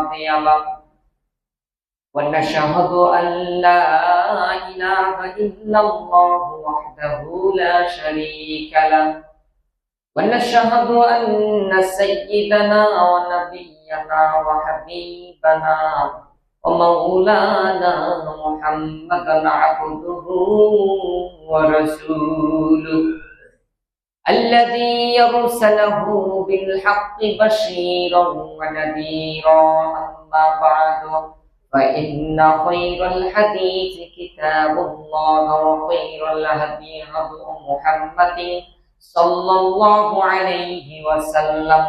هادي له ونشهد أن لا إله إلا الله وحده لا شريك له ونشهد أن سيدنا ونبينا وحبيبنا ومولانا محمدا عبده ورسوله الذي يرسله بالحق بشيرا ونذيرا أما بعد فإن خير الحديث كتاب الله وخير الهدي هدي محمد صلى الله عليه وسلم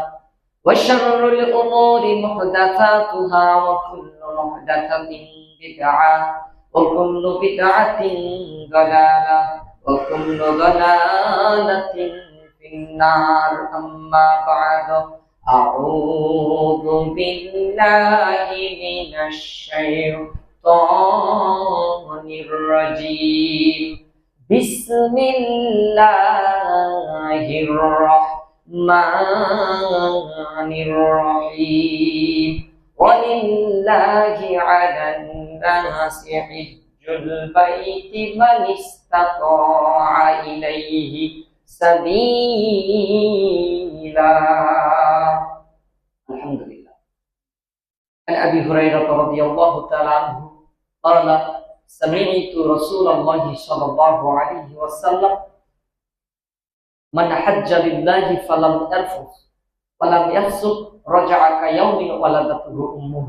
وشر الأمور محدثاتها وكل محدثة بدعة وكل بدعة ضلالة وكل ضلالة في النار أما بعد أعوذ بالله من الشيطان الرجيم بسم الله الرحمن الرحيم ولله على الناس حج البيت من استطاع إليه سبيلا الحمد لله. عن أبي هريرة رضي الله تعالى عنه قال سمعت رسول الله صلى الله عليه وسلم من حج لله فلم يرفث ولم يفسق رجع كيوم ولدته أمه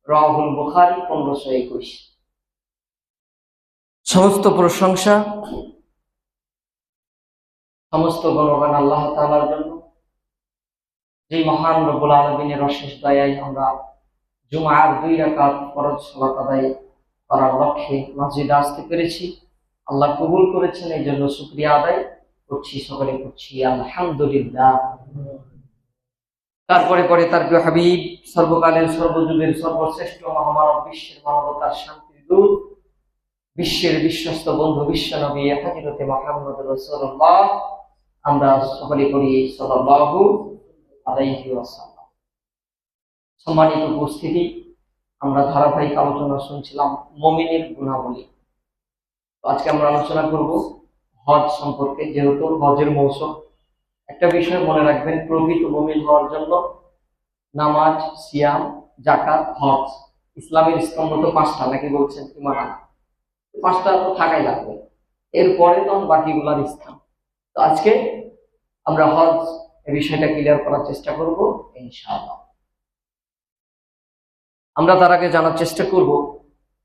رواه البخاري 1521। সমস্ত প্রশংসা সমস্ত গুণগান আল্লাহ তাআলার জন্য, যে মহান রব্বুল আলামিনের অশেষ দয়ায় আমরা জুমার 2 রাকাত ফরজ সালাত আদায় করার লক্ষ্যে মসজিদে আসতে পেরেছি। আল্লাহ কবুল করেছেন, এই জন্য শুকরিয়া আদায় করছি, সকলে করছি আলহামদুলিল্লাহ। তারপরে তার প্রিয় হাবিব, সর্বকালের সর্বযুগের সর্বশ্রেষ্ঠ মহামানব, বিশ্বের মানবতার শান্তির দূত, বিশ্বের বিশ্বস্ত বন্ধু বিশ্ব নবী হযরতে মুহাম্মদ রাসূলুল্লাহ, আমরা সকলে করি সাল্লাল্লাহু আলাইহি ওয়াসাল্লাম। সম্মানিত উপস্থিতি, আমরা ধারাবাহিক আলোচনা শুনছিলাম মুমিনের গুণাবলী। আজকে আমরা আলোচনা করব হজ সম্পর্কে। যেহেতু হজের মৌসুম, একটা বিষয় মনে রাখবেন, প্রকৃত মুমিন হওয়ার জন্য নামাজ, সিয়াম, যাকাত, হজ, ইসলামের স্তম্ভ তো 5টা, নাকি বলছেন? ঈমান আনা 5টা তো থাকাই লাগবে, এরপরে তো বাকিগুলার স্থান। তো আজকে আমরা হজ এই বিষয়টা ক্লিয়ার করার চেষ্টা করব ইনশাআল্লাহ। আমরা তার আগে জানার চেষ্টা করব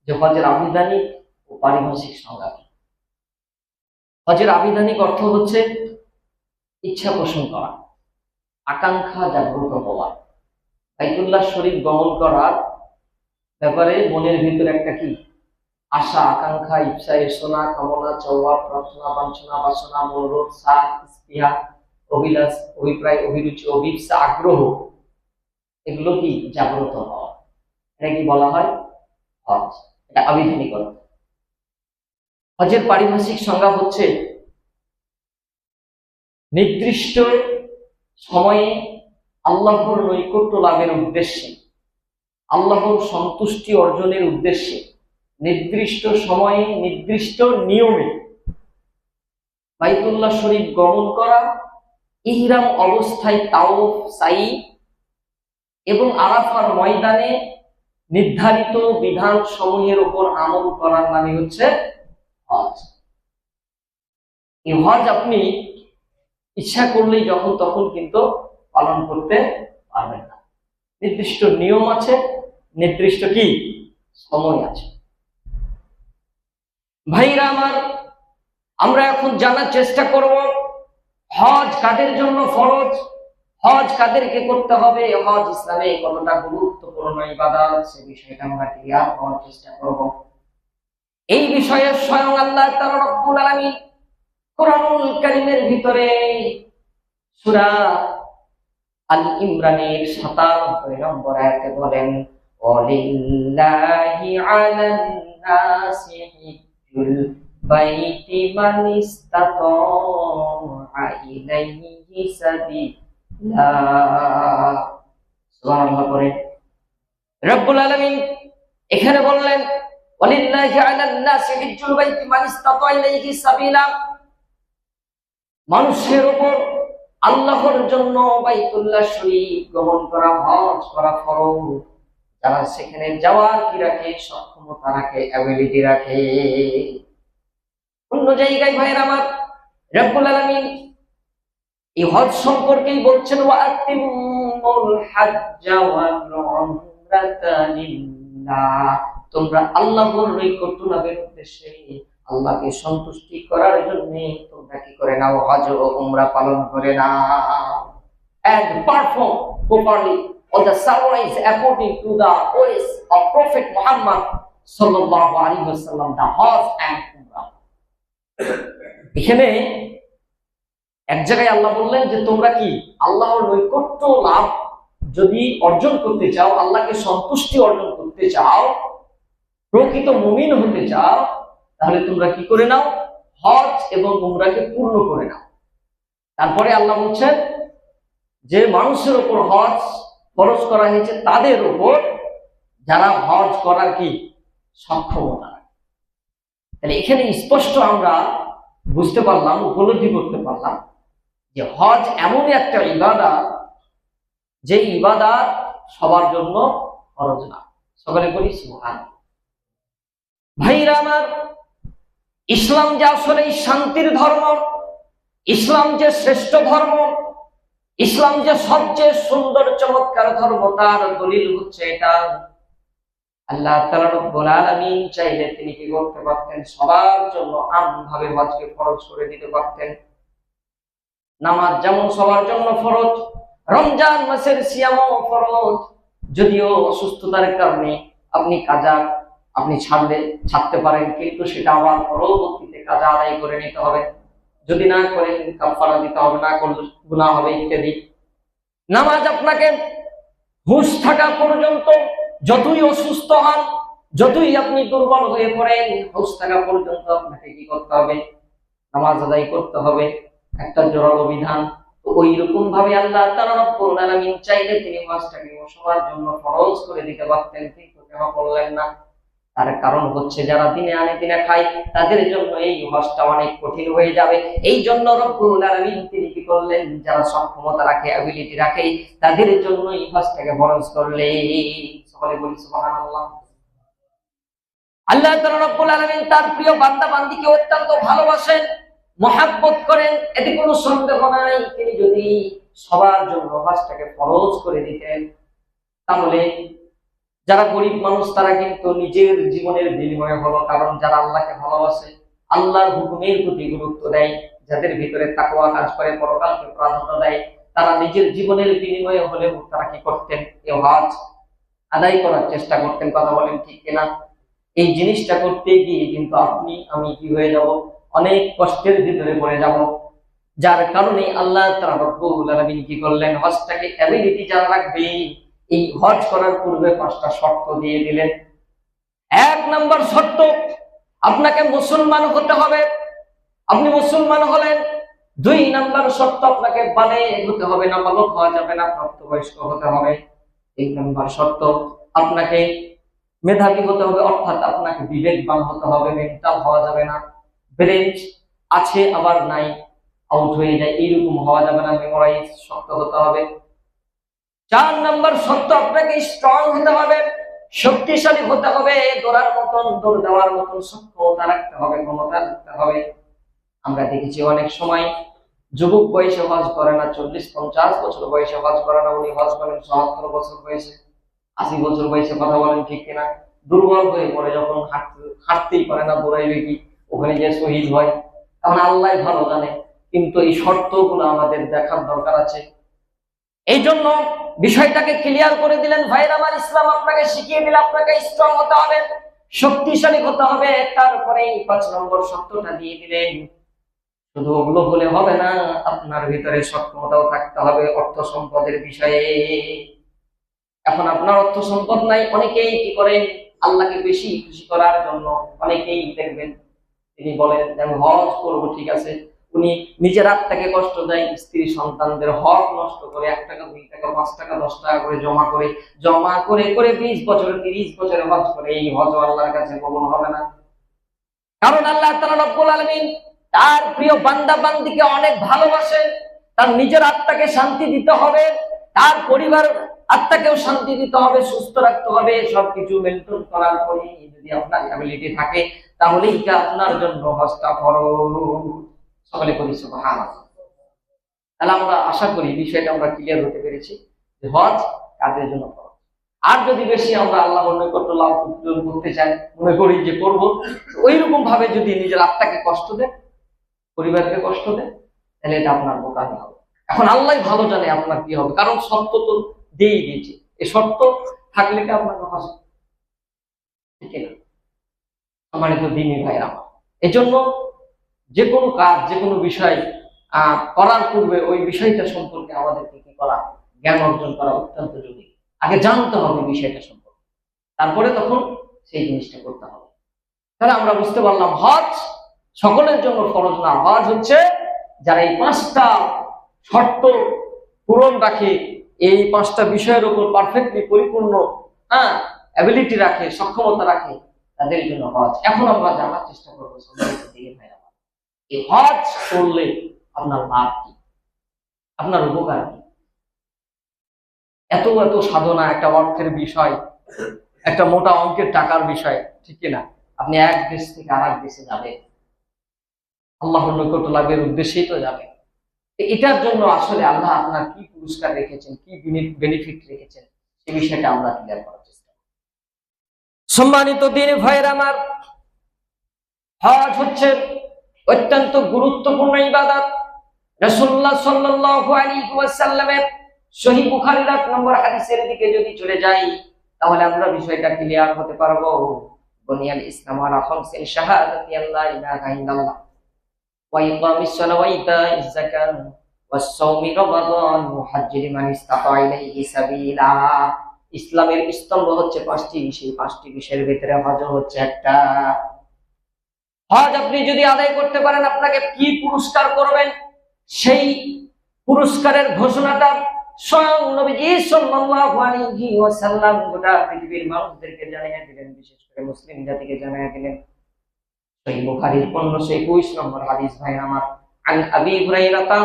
যে হজের আবিধানিক ও পারিভাষিক সংজ্ঞা কি। হজের আবিধানিক অর্থ হচ্ছে ইচ্ছা পোষণ করা, আকাঙ্ক্ষা জাগ্রত হওয়া। বাইতুল্লাহ শরীফ গমন করার ব্যাপারে মনের ভিতরে একটা কি আশা, আকাঙ্ক্ষা, ইচ্ছা, এসনা, কামনা, চাওয়া, প্রার্থনা, বাঞ্ছনা, বাসনা, মনোরোধ, সাধ, স্পৃহা, অভিলাষ, অভিপ্রায়, অভিরুচি, অভিপ্সা, আগ্রহ, এগুলো কি জাগ্রত হওয়া। এটা কি বলা হয়? হজ। এটা আবিধানিক অর্থ। হজের পারিভাষিক সংজ্ঞা হচ্ছে নির্দিষ্ট সময়ে আল্লাহর নৈকট্য লাভের উদ্দেশ্যে, আল্লাহর সন্তুষ্টি অর্জনের উদ্দেশ্যে নির্দিষ্ট সময়ে নির্দিষ্ট নিয়মে বাইতুল্লাহ শরীফ গমন করা, ইহরাম অবস্থায় তাওয়াফ, সাই এবং আরাফার ময়দানে নির্ধারিত বিধান সমূহের উপর আমল করার নামে হচ্ছে হজ। এই হজ আপনি ইচ্ছা করলেই যখন তখন কিন্তু পালন করতে পারবেন না। নির্দিষ্ট নিয়ম আছে, নির্দিষ্ট কি সময় আছে। ভাইরা আমার, আমরা এখন জানার চেষ্টা করব হজ কাদের জন্য ফরজ, হজ কাদেরকে করতে হবে, হজ ইসলামে কতটা গুরুত্বপূর্ণ ইবাদত, সে বিষয়টা আমরা ক্লিয়ার করার চেষ্টা করব। এই বিষয়ে স্বয়ং আল্লাহ তাআলা রব্বুল আলামিন কোরআনুল কারীমের ভিতরে সূরা আল ইমরানের 97 নম্বর আয়াতে বলেন, ওয়ালিল্লাহি আলান নাসি হিজ্জুল বাইতি মান ইসতাতা ইলাইহি সাবিলা। সুবহানাল্লাহ করে। রব্বুল আলামিন এখানে বললেন ওয়ালিল্লাহি আলান নাসি হিজ্জুল বাইতি মান ইসতাতা ইলাইহি সাবিলা, মানুষের উপর আল্লাহর জন্য বাইতুল্লাহ শরীফ গমন করা, হজ করা ফরজ। যারা সেখানে যাওয়ার কি রাখে, সক্ষমতা রাখে, অ্যাবিলিটি রাখে। অন্য জায়গায় ভাইয়ের আমার রব্বুল আলামিন এই হজ সম্পর্কেই বলছেন ওয়াতিমুল হাজ্জা ওয়াল উমরাতা লিল্লাহ, তোমরা আল্লাহর নৈকট্য লাভের উদ্দেশ্যে, আল্লাহকে সন্তুষ্টি করার জন্য তোমরা কি করে নাও, হজ ও উমরা পালন করে নাও। And perform properly all the ceremonies according to the ways of Prophet Muhammad sallallahu alaihi wasallam, the hajj and umrah. এখানে এক জায়গায় আল্লাহ বললেন যে তোমরা কি আল্লাহর নৈকট্য লাভ যদি অর্জন করতে চাও, আল্লাহকে সন্তুষ্টি অর্জন করতে চাও, প্রকৃত মুমিন হতে চাও, তাহলে তোমরা কি করে নাও, হজ এবং উমরাকে পূর্ণ করে নাও। তারপরে আল্লাহ বলছেন যে মানুষের উপর হজ ফরজ করা হয়েছে তাদের উপর যারা হজ করার কি সক্ষমতা। তাহলে এখানে স্পষ্ট আমরা বুঝতে পারলাম, উপলব্ধি করতে পারলাম যে হজ এমন একটা ইবাদত, যে ইবাদত সবার জন্য ফরজ না। সকলে বলি সুবহানাল্লাহ। ভাইরা আমার, ইসলাম যে আসলে শান্তির ধর্ম, ইসলাম যে শ্রেষ্ঠ ধর্ম, ইসলাম যে সবচেয়ে সুন্দর চমৎকার ধর্ম, তার দলিল হচ্ছে এটা। আল্লাহ তাআলা রব্বুল আলামিন চাইলে তিনি কি করতে পারতেন, সবার জন্য আমভাবে হজকে ফরজ করে দিতে পারতেন। নামাজ যেমন সবার জন্য ফরজ, রমজান মাসের সিয়ামও ফরজ। যদিও অসুস্থতার কারণে আপনি কাজা আপনি ছাড়তে পারেন, কিন্তু সেটা আবার পরবর্তীতে কাজা আদায় করে নিতে হবে। যদি না করেন কাফারা দিতে হবে, না করলে গুনাহ হবে ইত্যাদি। নামাজ আপনাকে হুঁশ থাকা পর্যন্ত, যতই অসুস্থ হন, যতই আপনি দুর্বল হয়ে পড়েন, হুঁশ থাকা পর্যন্ত আপনাকে কি করতে হবে, নামাজ আদায় করতে হবে। একটা জোরালো বিধান। তো ওই রকম ভাবে আল্লাহ তাআলা রব্বুল আলামিন চাইলে তিনি হজটাকে সবার জন্য ফরজ করে দিতে পারতেন, কিন্তু কেন করলেন না? তার কারণ হচ্ছে যারা দিনে আনে দিনে খায় তাদের জন্য এই হজটা অনেক কঠিন হয়ে যাবে। এই জন্য রব্বুল আলামিন তিনি কি করলেন, যারা সক্ষমতা রাখে, অ্যাবিলিটি রাখে, তাদের জন্য এই হজটাকে ফরজ করলেন। সকলে বলি সুবহানাল্লাহ। আল্লাহ তাআলা রব্বুল আলামিন তার প্রিয় বান্দা বান্দীকে অত্যন্ত ভালোবাসেন, মহাব্বত করেন, এতে কোনো সন্দেহ নাই। তিনি যদি সবার জন্য হজটাকে ফরজ করে দিতেন, তাহলে যারা গরিব মানুষ তারা কিন্তু নিজের জীবনের বিনিময়ে হলো, কারণ যারা আল্লাহকে ভালোবাসে, আল্লাহর হুকুমের প্রতি গুরুত্ব দেয়, যাদের ভিতরে তাকওয়া কাজ করে, পরকালকে প্রাধান্য দেয়, তারা নিজের জীবনের বিনিময়ে হলেও তারা কি করতেন, এই হজ আদায় করার চেষ্টা করতেন। কথা বলেন ঠিক কিনা? এই জিনিসটা করতে গিয়ে কিন্তু আপনি আমি কি হয়ে যাব, অনেক কষ্টের ভিতরে পড়ে যাব। যার কারণে আল্লাহ তাআলা রব্বুল আলামিন কি করলেন, হজটাকে অ্যাবিলিটি যারা রাখবে, এই হজ করার পূর্বে 5টা শর্ত দিয়ে দিলেন। 1 নম্বর শর্ত, আপনাকে মুসলমান হতে হবে। আপনি মুসলমান হলেন। 2 নম্বর শর্ত, আপনাকে বালেগ হতে হবে, নাবালক হওয়া যাবে না, প্রাপ্তবয়স্ক হতে হবে। 3 নম্বর শর্ত, আপনাকে মেধাবী হতে হবে, অর্থাৎ আপনাকে বিবেকবান হতে হবে, মেন্টাল হওয়া যাবে না, ব্রেন আছে আবার নাই, আউট হয়ে যায়, এইরকম হওয়া যাবে না, মেমোরাইজ শক্ত হতে হবে। 4 নম্বর শর্ত, আপনাকে স্ট্রং হতে হবে, শক্তিশালী হতে হবে, দৌড়ার মতন, দৌড় দেওয়ার মতন সক্ষমতা রাখতে হবে, ক্ষমতা রাখতে হবে। আমরা দেখেছি অনেক সময় যুবক বয়সে হজ করে না, 40-50 বছর বয়সে হজ করে না, উনি হজ করেন 77 বছর বয়সে, 80 বছর বয়সে। কথা বলেন ঠিক কিনা? দুর্বল হয়ে পড়ে, যখন হাঁটতেই পারে না, দৌড়াইবে কি, ওখানে যে শহীদ হয়। তখন আল্লাহ ভালো জানে, কিন্তু এই শর্তগুলো আমাদের দেখার দরকার আছে। এই জন্য বিষয়টাকে ক্লিয়ার করে দিলেন। ভাইরা আমার, ইসলাম আপনাকে শিখিয়ে দিলে আপনাকে স্ট্রং হতে হবে, শক্তিশালী হতে হবে। তারপরে 5 নম্বর শর্তটা দিয়ে দিলেন, শুধু ওগুলো বলে হবে না, আপনার ভিতরে সক্ষমতাও থাকতে হবে অর্থ সম্পদের বিষয়ে। এখন আপনার অর্থ সম্পদ নাই, অনেকেই কি করেন, আল্লাহকে বেশি খুশি করার জন্য অনেকেই দেখবেন তিনি বলেন যে আমি হজ করবো, ঠিক আছে, উনি নিজের আত্মাকে কষ্ট দেয়, স্ত্রী সন্তানদের হক নষ্ট করে, 1 টাকা 2 টাকা 5 টাকা 10 টাকা করে জমা করে 20 বছরে 30 বছরে হজ করে। এই হজ আল্লাহর কাছে কবুল হবে না। কারণ আল্লাহ তাআলা রব্বুল আলামিন তার প্রিয় বান্দা বান্দীকে অনেক ভালোবাসেন। তার নিজের আত্মাকে শান্তি দিতে হবে, তার পরিবার আত্মাকেও শান্তি দিতে হবে, সুস্থ রাখতে হবে। সবকিছু মেনটেন করার পরে যদি আপনার অ্যাবিলিটি থাকে তাহলে এটা আপনার জন্য হজটা ফরজ। সকলে বলি সুবহানাল্লাহ। তাহলে আমরা আশা করি বিষয়টা আমরা ক্লিয়ার হতে পেরেছি যে হজ কাদের জন্য ফরজ। আর যদি বেশি আমরা আল্লাহর নৈকট্য লাভ করতে চাই, মনে করি যে করব, ওই রকম ভাবে যদি নিজের আত্মাকে কষ্ট দেয়, পরিবারকে কষ্ট দেয়, তাহলে এটা আপনার বোকামি হবে। এখন আল্লাহ ভালো জানে আপনার কি হবে, কারণ শর্ত তো দিয়েই দিয়েছে। এই শর্ত থাকলে কি আপনার হজ, ঠিক না? সম্মানিত দ্বীনি ভাইরা আমার, এজন্য যে কোনো কাজ, যে কোনো বিষয় করার পূর্বে ওই বিষয়টা সম্পর্কে আমাদেরকে কি করা, জ্ঞান অর্জন করা অত্যন্ত জরুরি। আগে জানতে হবে বিষয়টা সম্পর্কে, তারপরে তখন সেই জিনিসটা করতে হবে। তাহলে আমরা বুঝতে পারলাম হজ সকলের জন্য ফরজ না। হজ হচ্ছে যারা এই 5টা শর্ত পূরণ রাখে, এই 5টা বিষয়ের উপর পারফেক্টলি পরিপূর্ণ অ্যাবিলিটি রাখে, সক্ষমতা রাখে, তাদের জন্য হজ। এখন আমরা জানার চেষ্টা করবো এই হজ করলে আপনার লাভ কি, আপনার উপকার কি। এত এত সাধনা, একটা অর্থের বিষয়, একটা মোটা অঙ্কের টাকার বিষয়, ঠিক কিনা? আপনি এক দেশ থেকে আরেক দেশে যাবেন, আল্লাহর নৈকট্য লাভের উদ্দেশ্যেই তো যাবেন। এটার জন্য আসলে আল্লাহ আপনার কি পুরস্কার রেখেছেন, কি বেনিফিট রেখেছেন, এই বিষয়টা আমরা ক্লিয়ার করার চেষ্টা করি। সম্মানিত দ্বীনি ভাইরা আমার, হজ হচ্ছে অত্যন্ত গুরুত্বপূর্ণ ইবাদত। রাসূলুল্লাহ সাল্লাল্লাহু আলাইহি ওয়াসাল্লামের সহিহ বুখারীর 8 নম্বর হাদিসের দিকে যদি চলে যাই, তাহলে আমরা বিষয়টা ক্লিয়ার হতে পারবো। বুনিয়াল ইসলামু আলা খামসিন শাহাদাতি আল্লা ইলাহা ইল্লাল্লাহ ওয়া ইকামিস সালাতি ওয়া ইতাইজ যাকাত ওয়াস সাওমি রমাদান ওয়া হজ্জি লিমান ইসতাতা ইলাইহি সাবিলা। ইসলামের স্তম্ভ হচ্ছে 5টি, সেই 5টি বিষয়ের ভিতরে হজ হচ্ছে একটা। হজ আপনি যদি আদায় করতে পারেন, আপনাকে কি পুরস্কার করবেন, সেই পুরস্কারের ঘোষণাটা স্বয়ং নবীজি সাল্লাল্লাহু আলাইহি ওয়াসাল্লাম গোটা পৃথিবীর মানুষদেরকে জানিয়ে দিলেন, বিশেষ করে মুসলিম জাতিকে জানিয়ে দিলেন। সহিহ বুখারীর 1521 নম্বর হাদিস ভাই আমার, আন আবি হুরায়রা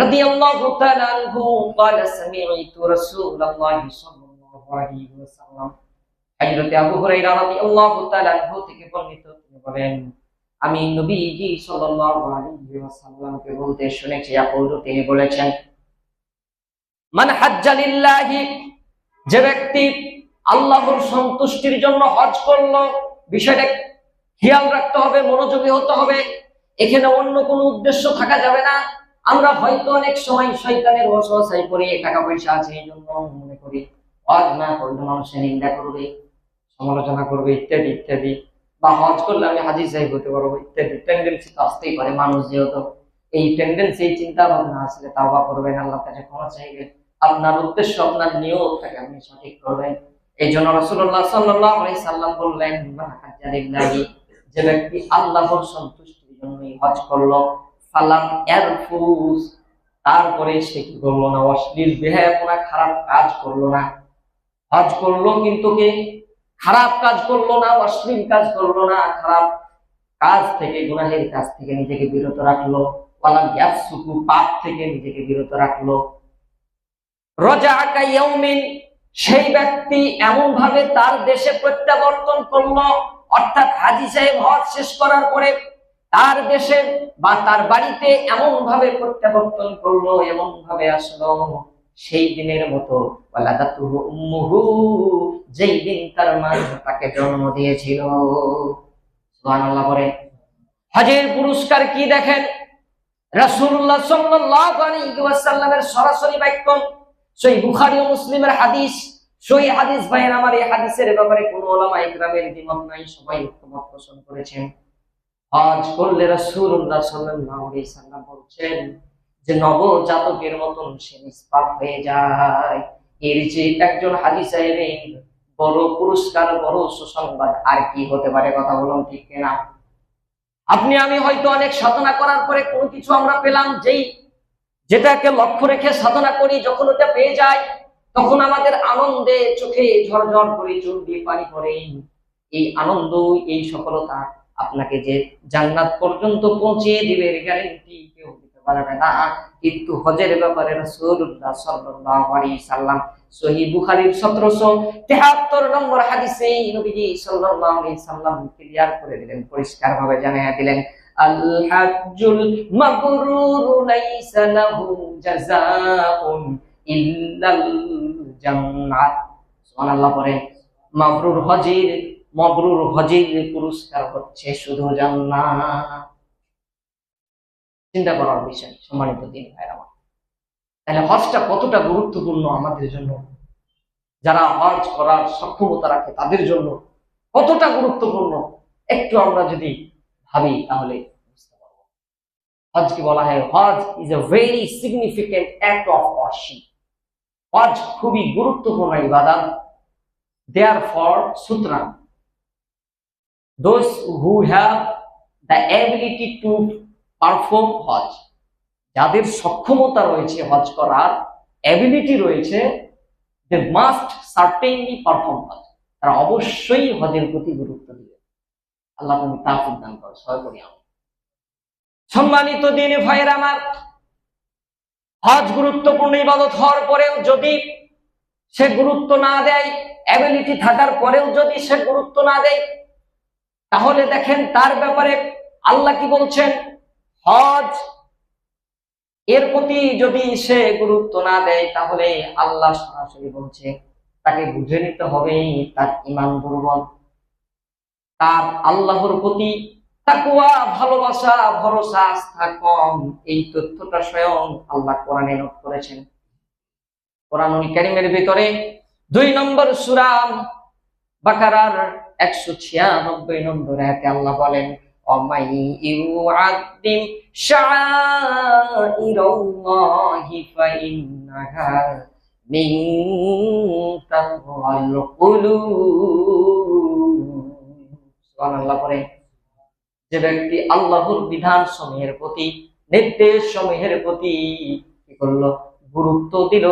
রাদিয়াল্লাহু তাআলা আনহু قال سمعت رسول الله সাল্লাল্লাহু আলাইহি ওয়াসাল্লাম, হযরত আবু হুরায়রা রাদিয়াল্লাহু তাআলা আনহু থেকে বর্ণিত, তিনি বলেন, আমি নবীজি সাল্লাল্লাহু আলাইহি ওয়াসাল্লামকে বলতে শুনেছি, তিনি বলেছেন, মান হাজ্জা লিল্লাহি, যে ব্যক্তি আল্লাহর সন্তুষ্টির জন্য হজ করলো, বিষয়টা খেয়াল রাখতে হবে, মনোযোগী হতে হবে। এখানে অন্য কোনো উদ্দেশ্য থাকা যাবে না। আমরা হয়তো অনেক সময় শয়তানের ওয়াসওয়াসায় পড়ে টাকা পয়সা আছে এই জন্য মনে করি হজ না করলে মানুষের নিন্দা করবে, সমালোচনা করবে, ইত্যাদি ইত্যাদি, বা হজ করলে আমি হাজী সাহেব হতে পারবো ইত্যাদি টেন্ডেন্সি তো আসতেই পারে। মানুষ যেহেতু এই টেন্ডেন্সি, এই চিন্তা ভাবনা আসলে তাওবা করবেন, আল্লাহর কাছে ক্ষমা চাইবেন, আপনার উদ্দেশ্য, আপনার নিয়তটাকে আপনি সঠিক করবেন। এই জন্য রাসূলুল্লাহ সাল্লাল্লাহু আলাইহি সাল্লাম বললেন, মান হাজ্জা লিল্লাহি, যে ব্যক্তি আল্লাহর সন্তুষ্টির জন্য হজ করলো, ফালাম ইয়ারফুস, তারপরে সে কি করলো না, অশ্লীল বেহায়াপনা, খারাপ কাজ করলো না। হজ করলো কিন্তু কি খারাপ কাজ করলো না, অশ্লীল কাজ করলো না, খারাপ কাজ থেকে, গুনাহের কাজ থেকে নিজেকে বিরত রাখলো। ওয়ালাম ইয়াফসুকু, পাপ থেকে নিজেকে বিরত রাখলো। রাজাআকা ইয়াউমিন, সেই ব্যক্তি এমন ভাবে তার দেশে প্রত্যাবর্তন করলো, অর্থাৎ হাজী সাহেব হজ শেষ করার পরে তার দেশে বা তার বাড়িতে এমন ভাবে প্রত্যাবর্তন করলো, এমন ভাবে আসলো সেই দিনের মতো ওয়ালাদাতুহু উম্মুহু, যেই দিন তার মা তাকে জন্ম দিয়েছিল। সুবহানাল্লাহ। পরে হজের পুরস্কার কি দেখেন, রাসূলুল্লাহ সাল্লাল্লাহু আলাইহি ওয়াসাল্লামের সরাসরি বাক্য, সহিহ বুখারী ও মুসলিমের হাদিস, সহিহ হাদিস ভাইয়ের আমার। এই হাদিসের ব্যাপারে কোনো উলামায়ে কেরামের দ্বিমত নাই, সবাই ঐক্যমত পোষণ করেছেন। হজ করলে রাসূলুল্লাহ সাল্লাল্লাহু আলাইহি সাল্লাম বলছেন যে নবজাতকের মতন সে নিষ্পাপ হয়ে যায়। এর যে একজন হাজী সাহেবের বড় পুরস্কার, বড় সুসংবাদ আর কি হতে পারে? কথা বলুন, ঠিক কিনা? আপনি আমি হয়তো অনেক সাধনা করার পরে কোনো কিছু আমরা পেলাম, যেটাকে লক্ষ্য রেখে সাধনা করি, যখন ওটা পেয়ে যায় তখন আমাদের আনন্দে চোখে ঝরঝর করে চোখ দিয়ে পানি পড়ে। এই আনন্দ, এই সফলতা আপনাকে যে জান্নাত পর্যন্ত পৌঁছিয়ে দিবে এর গ্যারান্টি কেউ দিতে পারবে না। কিন্তু হজের ব্যাপারে রাসূলুল্লাহ সাল্লাল্লাহু আলাইহি সাল্লাম সহিহ বুখারীর 1773 নম্বর হাদিসে নবীজি সাল্লাল্লাহু আলাইহি সাল্লাম ক্লিয়ার করে দিলেন, পরিষ্কার ভাবে জানিয়ে দিলেন, আল হাজ্জুল মাবরুর লাইসা লাহু জাযাউন ইল্লাল জান্নাহ। সুবহানাল্লাহ পড়েন। মাবরুর হজের পুরস্কার হচ্ছে শুধু জান্নাত। চিন্তা করার বিষয় সম্মানিত দিন ভাইরা আমার। তাহলে হজটা কতটা গুরুত্বপূর্ণ আমাদের জন্য, যারা হজ করার সক্ষমতা রাখে তাদের জন্য কতটা গুরুত্বপূর্ণ একটু আমরা যদি ভাবি তাহলে বুঝতে পারবো। হজকে বলা হয়, Hajj is a very significant act of worship. হজ খুবই গুরুত্বপূর্ণ ইবাদত। দেয়ারফর সুতরাং those who have the ability to perform হজ, যাদের সক্ষমতা রয়েছে হজ করার এবিলিটি রয়েছে, they must certainly perform হজ। তারা অবশ্যই হজের প্রতি গুরুত্ব দিবে। আল্লাহ তুমি তাওফিক দান করো, সহায় করি আমি। সম্মানিত দিনী ভাইয়েরা আমার, হজ গুরুত্বপূর্ণ ইবাদত হওয়ার পরেও যদি সে গুরুত্ব না দেয়, এবিলিটি থাকার পরেও যদি সে গুরুত্ব না দেয়, তাহলে দেখেন তার ব্যাপারে আল্লাহ কি বলছেন। হজ এর প্রতি যদি সে গুরুত্ব না দেয় তাহলে আল্লাহ সরাসরি বলছে তাকে বুঝে নিতে হবে তার ঈমান দুর্বল, তার আল্লাহর প্রতি তাকওয়া, ভালোবাসা, ভরসা, আস্থা কম। এই তথ্যটা স্বয়ং আল্লাহ কোরআনে নোট করেছেন। কোরআনুল কারীমের ভিতরে 2 নম্বর সূরা বাকারার 196 নম্বর আয়াতে আল্লাহ বলেন, وَمَن يُعَظِّمْ شَعَائِرَ اللَّهِ فَإِنَّهَا مِن تَقْوَى الْقُلُوبِ। সুবহানাল্লাহ পড়ে। যে ব্যক্তি আল্লাহর বিধান সমূহের প্রতি, নির্দেশ সমূহের প্রতি কি করলো, গুরুত্ব দিল,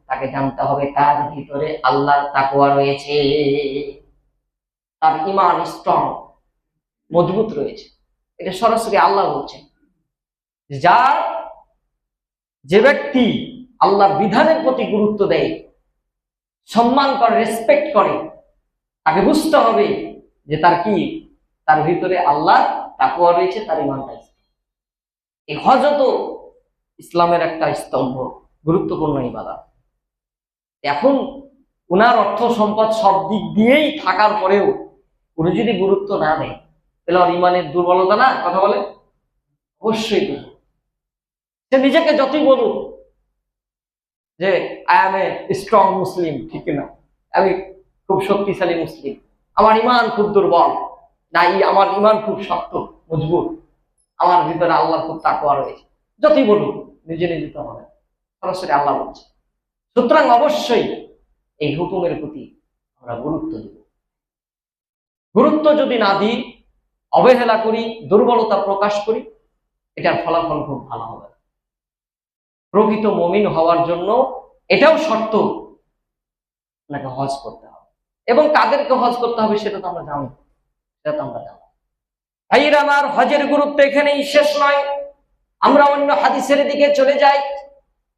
তাকে জানতে হবে তার ভিতরে আল্লাহর তাকওয়া রয়েছে, তার ঈমান স্ট্রং, মজবুত রয়েছে। এটা সরাসরি আল্লাহ বলছেন। যে ব্যক্তি আল্লাহর বিধানের প্রতি গুরুত্ব দেয়, সম্মান করে, রেসপেক্ট করে, তাকে বুঝতে হবে যে তার ভিতরে আল্লাহর তাকওয়া রয়েছে, তার ঈমানটা। এই হজ তো ইসলামের একটা স্তম্ভ, গুরুত্বপূর্ণ ইবাদত। এখন উনার অর্থ সম্পদ সব দিক দিয়েই থাকার পরেও উনি যদি গুরুত্ব না দেয় তাহলে ওর ঈমানের দুর্বলতা না, কথা বলে অবশ্যই। সে নিজেকে যতই বলুক যে আই এম এ স্ট্রং মুসলিম, ঠিক না, আমি খুব শক্তিশালী মুসলিম, আমার ঈমান খুব দুর্বল, না আমার ঈমান খুব শক্ত মজবুত, আমার ভিতরে আল্লাহর খুব তাকওয়া রয়েছে, যতই বলুক নিজে নিজে তো হবে। সরাসরি আল্লাহ বলছে। সুতরাং অবশ্যই এই হুকুমের প্রতি আমরা গুরুত্ব দেব। গুরুত্ব যদি না দিই, অবহেলা করি, দুর্বলতা প্রকাশ করি, এটার ফলাফল খুব ভালো হবে না। প্রকৃত মুমিন হওয়ার জন্য এটাও শর্ত, আপনাকে হজ করতে হবে। এবং কাদেরকে হজ করতে হবে সেটা তো আমরা জানি, ভাইয়েরা আমার, হজের গুরুত্ব এখানেই শেষ নয়। আমরা অন্য হাদিসের দিকে চলে যাই।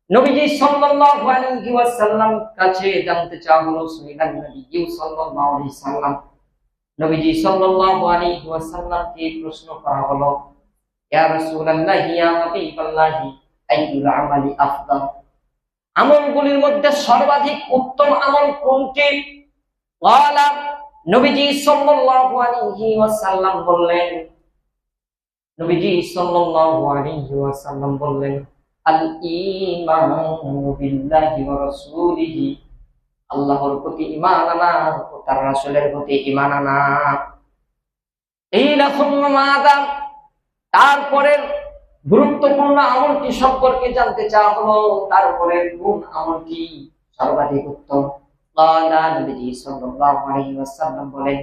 নবীজি সাল্লাল্লাহু আলাইহি ওয়াসাল্লাম কাছে জানতে চাওয়া হলো, সুইলান নবী সাল্লাল্লাহু আলাইহি সাল্লাম, নবীজি সাল্লাল্লাহু আলাইহি ওয়াসাল্লামকে প্রশ্ন করা হলো, ইয়া রাসূলুল্লাহ, ইয়া হাবিবাল্লাহ, আইয়ুল আমালি আফদাল, আমলগুলির মধ্যে সর্বাধিক উত্তম আমল কোনটি? ক্বালা, নবীজি সাল্লাল্লাহু আলাইহি ওয়াসাল্লাম বললেন, আল ঈমানু বিল্লাহি ওয়া রাসূলিহি, আল্লাহর প্রতি ঈমান আনা ও তার রাসূলের প্রতি ঈমান আনা। এই লাকুম মাদা, তারপরে গুরুত্বপূর্ণ আমলটি সম্পর্কে জানতে চাওয়া হলো, তারপরে কোন আমলটি সর্বাধিক উত্তম? ক্বালা, নবীজি সাল্লাল্লাহু আলাইহি ওয়াসাল্লাম বলেন,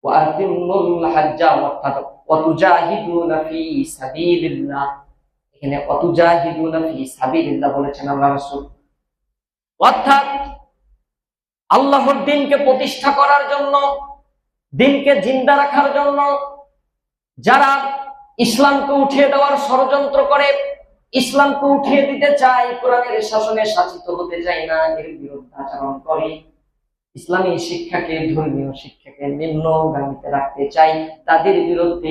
ওয়া আতিমুল হাজ্জা, অর্থাৎ ওয়াতুজাহিদুনা ফি সাবিলিল্লাহ। এখানে ওয়াতুজাহিদুনা ফি সাবিলিল্লাহ বলেছেন আল্লাহ রাসূল, অর্থাৎ আল্লাহর দ্বীনকে প্রতিষ্ঠা করার জন্য, দ্বীনকে জিন্দা রাখার জন্য যারা ইসলামকে উঠিয়ে দেওয়ার ষড়যন্ত্র করে, ইসলামকে উঠিয়ে দিতে চায়, কোরআনের শাসনে শাসিত হতে চায় না, এর বিরুদ্ধে আচরণ করে, ইসলামী শিক্ষাকে, ধর্মীয় শিক্ষাকে নিম্নগামীতে রাখতে চাই, তাদের বিরুদ্ধে